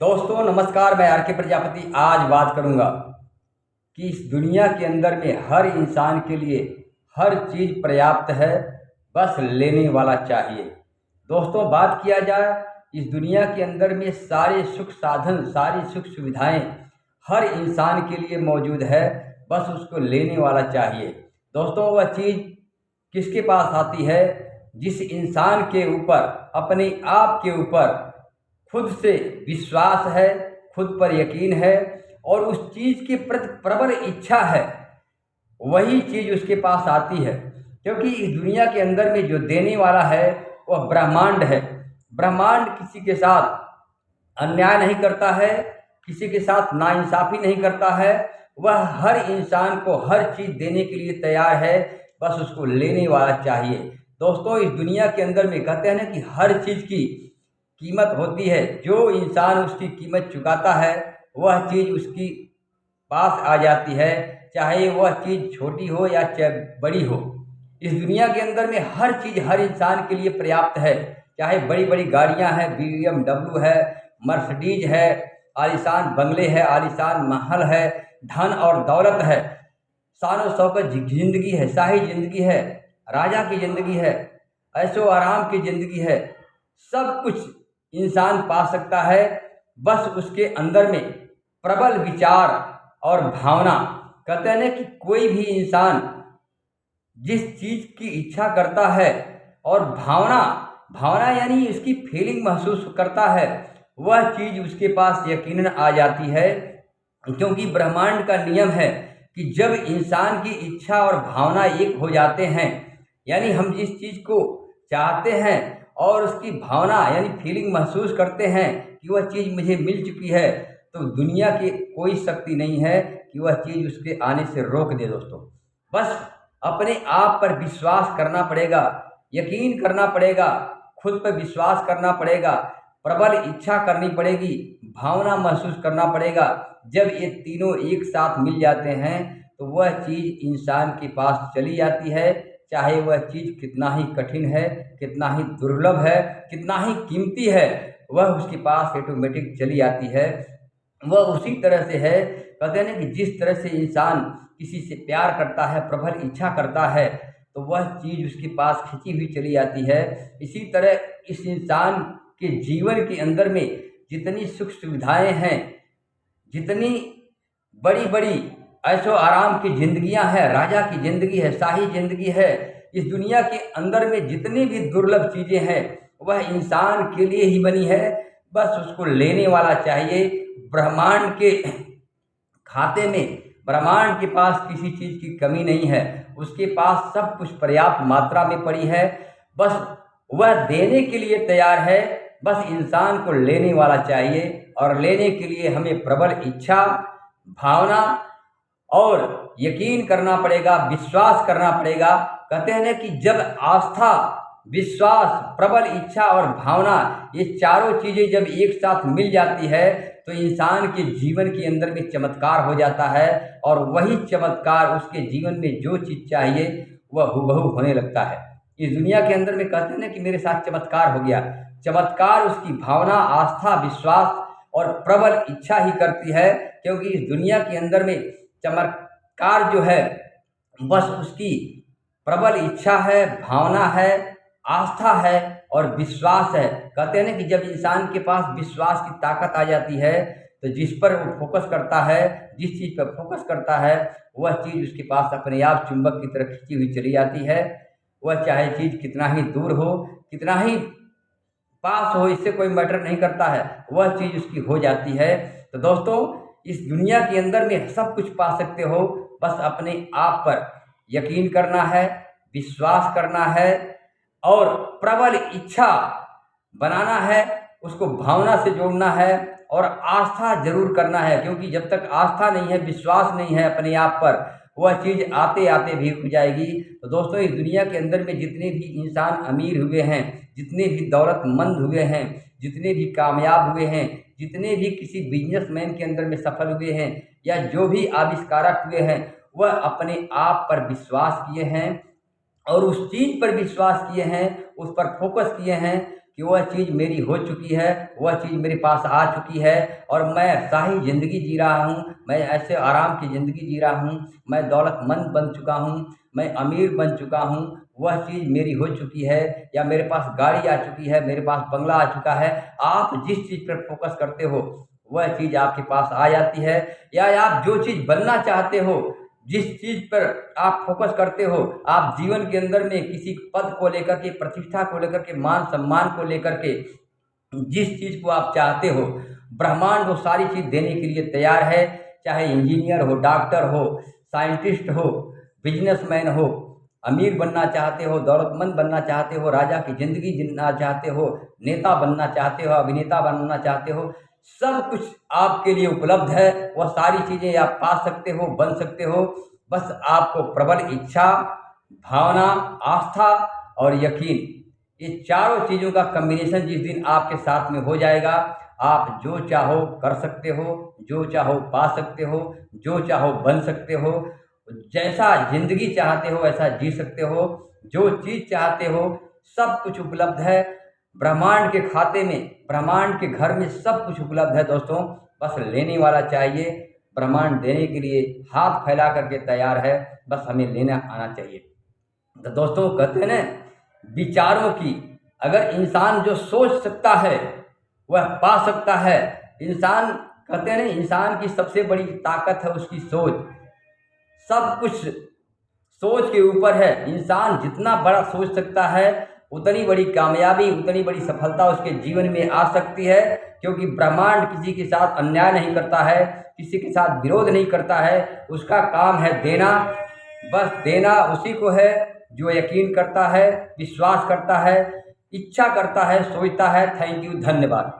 दोस्तों नमस्कार, मैं आर के प्रजापति आज बात करूंगा कि इस दुनिया के अंदर में हर इंसान के लिए हर चीज़ पर्याप्त है, बस लेने वाला चाहिए। दोस्तों बात किया जाए, इस दुनिया के अंदर में सारे सुख साधन, सारी सुख सुविधाएं हर इंसान के लिए मौजूद है, बस उसको लेने वाला चाहिए। दोस्तों वह चीज़ किसके पास आती है? जिस इंसान के ऊपर, अपने आप के ऊपर खुद से विश्वास है, खुद पर यकीन है और उस चीज़ के प्रति प्रबल इच्छा है, वही चीज़ उसके पास आती है। क्योंकि इस दुनिया के अंदर में जो देने वाला है वह ब्रह्मांड है। ब्रह्मांड किसी के साथ अन्याय नहीं करता है, किसी के साथ नाइंसाफ़ी नहीं करता है। वह हर इंसान को हर चीज़ देने के लिए तैयार है, बस उसको लेने वाला चाहिए। दोस्तों इस दुनिया के अंदर में कहते हैं ना कि हर चीज़ की कीमत होती है। जो इंसान उसकी कीमत चुकाता है वह चीज़ उसकी पास आ जाती है, चाहे वह चीज़ छोटी हो या चाहे बड़ी हो। इस दुनिया के अंदर में हर चीज़ हर इंसान के लिए पर्याप्त है, चाहे बड़ी बड़ी गाड़ियां हैं, BMW है, मर्सिडीज है, आलीशान बंगले है, आलीशान महल है, धन और दौलत है, शान शौकत जिंदगी है, शाही जिंदगी है, राजा की ज़िंदगी है, ऐशो आराम की ज़िंदगी है। सब कुछ इंसान पा सकता है, बस उसके अंदर में प्रबल विचार और भावना। कहते हैं ना कि कोई भी इंसान जिस चीज़ की इच्छा करता है और भावना भावना यानी उसकी फीलिंग महसूस करता है, वह चीज़ उसके पास यकीनन आ जाती है। क्योंकि ब्रह्मांड का नियम है कि जब इंसान की इच्छा और भावना एक हो जाते हैं, यानी हम जिस चीज़ को चाहते हैं और उसकी भावना यानी फीलिंग महसूस करते हैं कि वह चीज़ मुझे मिल चुकी है, तो दुनिया की कोई शक्ति नहीं है कि वह चीज़ उसके आने से रोक दे। दोस्तों बस अपने आप पर विश्वास करना पड़ेगा, यकीन करना पड़ेगा, खुद पर विश्वास करना पड़ेगा, प्रबल इच्छा करनी पड़ेगी, भावना महसूस करना पड़ेगा। जब ये तीनों एक साथ मिल जाते हैं तो वह चीज़ इंसान के पास चली जाती है, चाहे वह चीज़ कितना ही कठिन है, कितना ही दुर्लभ है, कितना ही कीमती है, वह उसके पास ऑटोमेटिक चली आती है। वह उसी तरह से है, कहते हैं ना कि जिस तरह से इंसान किसी से प्यार करता है, प्रबल इच्छा करता है, तो वह चीज़ उसके पास खिंची हुई चली आती है। इसी तरह इस इंसान के जीवन के अंदर में जितनी सुख सुविधाएं हैं, जितनी बड़ी बड़ी ऐशो आराम की जिंदगियां हैं, राजा की ज़िंदगी है, शाही ज़िंदगी है, इस दुनिया के अंदर में जितनी भी दुर्लभ चीज़ें हैं वह इंसान के लिए ही बनी है, बस उसको लेने वाला चाहिए। ब्रह्मांड के खाते में, ब्रह्मांड के पास किसी चीज़ की कमी नहीं है, उसके पास सब कुछ पर्याप्त मात्रा में पड़ी है, बस वह देने के लिए तैयार है। बस इंसान को लेने वाला चाहिए और लेने के लिए हमें प्रबल इच्छा, भावना और यकीन करना पड़ेगा, विश्वास करना पड़ेगा। कहते हैं ना कि जब आस्था, विश्वास, प्रबल इच्छा और भावना, ये चारों चीज़ें जब एक साथ मिल जाती है तो इंसान के जीवन के अंदर में चमत्कार हो जाता है और वही चमत्कार उसके जीवन में जो चीज़ चाहिए वह हूबहू होने लगता है। इस दुनिया के अंदर में कहते हैं ना कि मेरे साथ चमत्कार हो गया। चमत्कार उसकी भावना, आस्था, विश्वास और प्रबल इच्छा ही करती है। क्योंकि इस दुनिया के अंदर में चमत्कार जो है बस उसकी प्रबल इच्छा है, भावना है, आस्था है और विश्वास है। कहते हैं ना कि जब इंसान के पास विश्वास की ताकत आ जाती है तो जिस पर वो फोकस करता है, जिस चीज़ पर फोकस करता है, वह चीज़ उसके पास अपने आप चुंबक की तरह खींची हुई चली जाती है। वह चाहे चीज़ कितना ही दूर हो, कितना ही पास हो, इससे कोई मैटर नहीं करता है, वह चीज़ उसकी हो जाती है। तो दोस्तों इस दुनिया के अंदर में सब कुछ पा सकते हो, बस अपने आप पर यकीन करना है, विश्वास करना है और प्रबल इच्छा बनाना है, उसको भावना से जोड़ना है और आस्था जरूर करना है। क्योंकि जब तक आस्था नहीं है, विश्वास नहीं है अपने आप पर, वह चीज़ आते आते भी रुक जाएगी। तो दोस्तों इस दुनिया के अंदर में जितने भी इंसान अमीर हुए हैं, जितने भी दौलतमंद हुए हैं, जितने भी कामयाब हुए हैं, जितने भी किसी बिजनेसमैन के अंदर में सफल हुए हैं या जो भी आविष्कारक हुए हैं, वह अपने आप पर विश्वास किए हैं और उस चीज़ पर विश्वास किए हैं, उस पर फोकस किए हैं कि वह चीज़ मेरी हो चुकी है, वह चीज़ मेरे पास आ चुकी है और मैं शाही ज़िंदगी जी रहा हूँ, मैं ऐसे आराम की ज़िंदगी जी रहा हूँ, मैं दौलतमंद बन चुका हूँ, मैं अमीर बन चुका हूँ, वह चीज़ मेरी हो चुकी है, या मेरे पास गाड़ी आ चुकी है, मेरे पास बंगला आ चुका है। आप जिस चीज़ पर फोकस करते हो वह चीज़ आपके पास आ जाती है। या आप जो चीज़ बनना चाहते हो, जिस चीज़ पर आप फोकस करते हो, आप जीवन के अंदर में किसी पद को लेकर के, प्रतिष्ठा को लेकर के, मान सम्मान को लेकर के, जिस चीज़ को आप चाहते हो, ब्रह्मांड वो सारी चीज़ देने के लिए तैयार है। चाहे इंजीनियर हो, डॉक्टर हो, साइंटिस्ट हो, बिजनेसमैन हो, अमीर बनना चाहते हो, दौलतमंद बनना चाहते हो, राजा की ज़िंदगी जीना चाहते हो, नेता बनना चाहते हो, अभिनेता बनना चाहते हो, सब कुछ आपके लिए उपलब्ध है। वह सारी चीज़ें आप पा सकते हो, बन सकते हो। बस आपको प्रबल इच्छा, भावना, आस्था और यकीन, ये चारों चीज़ों का कॉम्बिनेशन जिस दिन आपके साथ में हो जाएगा, आप जो चाहो कर सकते हो, जो चाहो पा सकते हो, जो चाहो बन सकते हो, जैसा ज़िंदगी चाहते हो वैसा जी सकते हो, जो चीज़ चाहते हो सब कुछ उपलब्ध है। ब्रह्मांड के खाते में, ब्रह्मांड के घर में सब कुछ उपलब्ध है दोस्तों, बस लेने वाला चाहिए। ब्रह्मांड देने के लिए हाथ फैला करके तैयार है, बस हमें लेना आना चाहिए। तो दोस्तों कहते हैं ना, विचारों की, अगर इंसान जो सोच सकता है वह पा सकता है। इंसान कहते हैं ना, इंसान की सबसे बड़ी ताकत है उसकी सोच। सब कुछ सोच के ऊपर है। इंसान जितना बड़ा सोच सकता है उतनी बड़ी कामयाबी, उतनी बड़ी सफलता उसके जीवन में आ सकती है, क्योंकि ब्रह्मांड किसी के साथ अन्याय नहीं करता है, किसी के साथ विरोध नहीं करता है। उसका काम है देना, बस देना उसी को है जो यकीन करता है, विश्वास करता है, इच्छा करता है, सोचता है। थैंक यू, धन्यवाद।